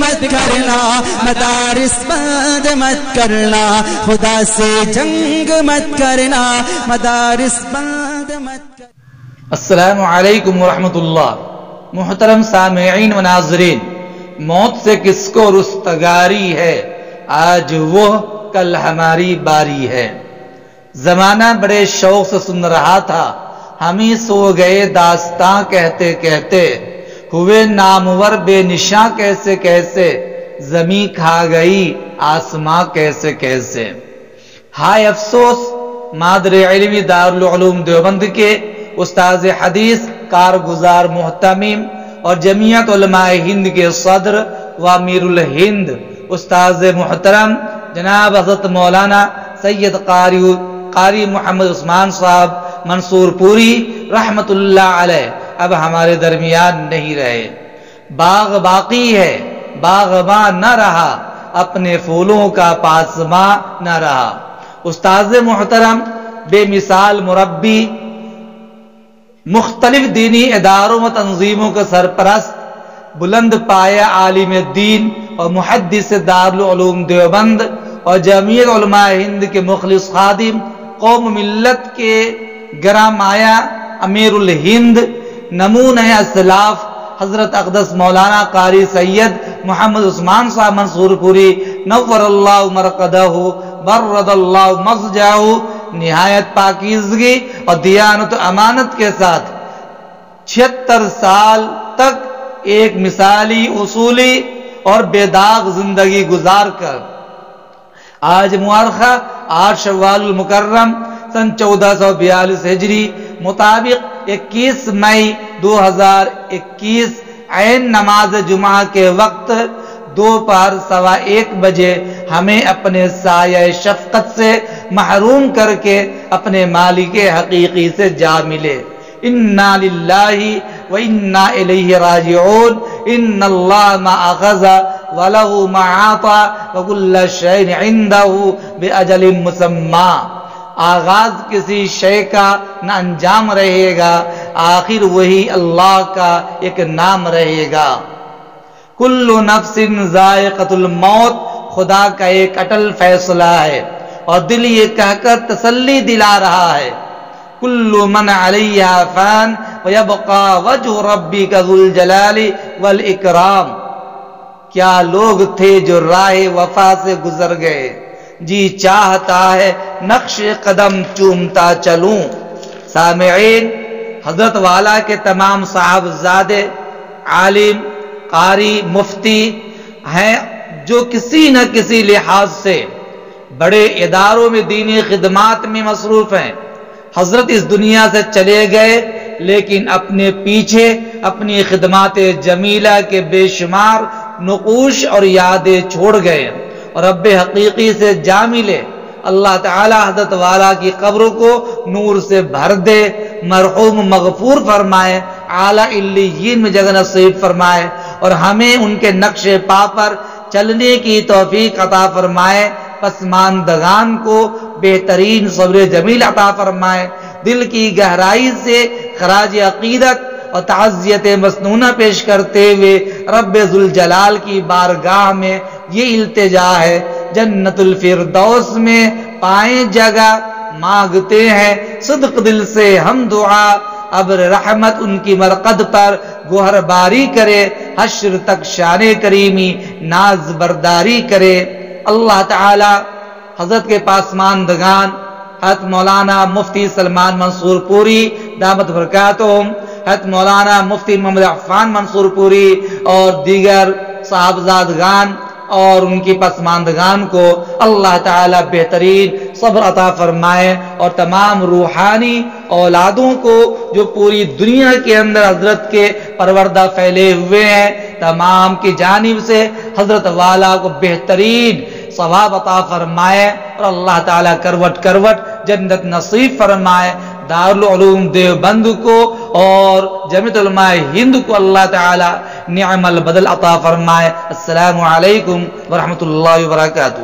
مت کرنا، مدارس بند مت کرنا، خدا سے جنگ مت کرنا، مدارس بند مت کرنا۔ السلام علیکم ورحمۃ اللہ۔ محترم سامعین و ناظرین، موت سے کس کو رستگاری ہے، آج وہ کل ہماری باری ہے۔ زمانہ بڑے شوق سے سن رہا تھا، ہم ہی سو گئے داستاں کہتے کہتے، ہوئے نامور بے نشاں کیسے کیسے، زمیں کھا گئی آسماں کیسے کیسے۔ ہائے افسوس مادر علمی دارالعلوم دیوبند کے استاذ حدیث، کارگزار محتمم اور جمعیت علماء ہند کے صدر و امیر الہند استاذ محترم جناب حضرت مولانا سید قاری محمد عثمان صاحب منصور پوری رحمت اللہ علیہ اب ہمارے درمیان نہیں رہے۔ باغ باقی ہے، باغباں نہ رہا، اپنے پھولوں کا پاسماں نہ رہا۔ استاذ محترم، بے مثال مربی، مختلف دینی اداروں و تنظیموں کا سرپرست، بلند پایہ عالم دین اور محدث دارالعلوم دیوبند اور جمعیت علماء ہند کے مخلص خادم، قوم ملت کے گرام مایہ امیر الہند، نمونہ اسلاف حضرت اقدس مولانا قاری سید محمد عثمان صاحب منصور پوری نور اللہ مرقدہ برد اللہ مضجعہ، نہایت پاکیزگی اور دیانت و امانت کے ساتھ 76 سال تک ایک مثالی، اصولی اور بے داغ زندگی گزار کر آج مؤرخہ 8 شوال المکرم سن 1442 ہجری مطابق 21 مئی 2021 عین نماز جمعہ کے وقت دوپہر 1:15 بجے ہمیں اپنے سایہ شفقت سے محروم کر کے اپنے مالک حقیقی سے جا ملے۔ انا للہ و انا الیہ راجعون، ان اللہ ما اخذ وله ما عطا وكل شيء عنده باجل مسمى۔ آغاز کسی شے کا نہ انجام رہے گا، آخر وہی اللہ کا ایک نام رہے گا۔ کل نفس ذائقۃ الموت خدا کا ایک اٹل فیصلہ ہے، اور دل یہ کہہ کر تسلی دلا رہا ہے، کل من علیہا فان ویبقى وجہ ربک ذو الجلال والاکرام۔ کیا لوگ تھے جو راہ وفا سے گزر گئے، جی چاہتا ہے نقش قدم چومتا چلوں۔ سامعین، حضرت والا کے تمام صاحبزادے عالم، قاری، مفتی ہیں جو کسی نہ کسی لحاظ سے بڑے اداروں میں دینی خدمات میں مصروف ہیں۔ حضرت اس دنیا سے چلے گئے، لیکن اپنے پیچھے اپنی خدمات جمیلہ کے بے شمار نقوش اور یادیں چھوڑ گئے اور رب حقیقی سے جا ملے۔ اللہ تعالی حضرت والا کی قبر کو نور سے بھر دے، مرحوم مغفور فرمائے، اعلیٰ علیین میں جگہ نصیب فرمائے، اور ہمیں ان کے نقش پا پر چلنے کی توفیق عطا فرمائے۔ پسماندگان کو بہترین صبر جمیل عطا فرمائے۔ دل کی گہرائی سے خراج عقیدت اور تعزیت مسنونہ پیش کرتے ہوئے رب ذوالجلال کی بارگاہ میں یہ التجا ہے، جنت الفردوس میں پائیں جگہ، مانگتے ہیں صدق دل سے ہم دعا، ابر رحمت ان کی مرقد پر گوہر باری کرے، حشر تک شان کریمی ناز برداری کرے۔ اللہ تعالی حضرت کے پاسماندگان حضرت مولانا مفتی سلمان منصور پوری دامت برکاتہم، حضرت مولانا مفتی محمد عفان منصور پوری اور دیگر صاحبزادگان اور ان کی پسماندگان کو اللہ تعالی بہترین صبر عطا فرمائے، اور تمام روحانی اولادوں کو جو پوری دنیا کے اندر حضرت کے پروردہ پھیلے ہوئے ہیں، تمام کی جانب سے حضرت والا کو بہترین ثواب عطا فرمائے، اور اللہ تعالیٰ کروٹ کروٹ جنت نصیب فرمائے۔ دارالعلوم دیوبند کو اور جمعیت علماء ہند کو اللہ تعالی نعم البدل عطا فرمائے۔ السلام علیکم ورحمۃ اللہ وبرکاتہ۔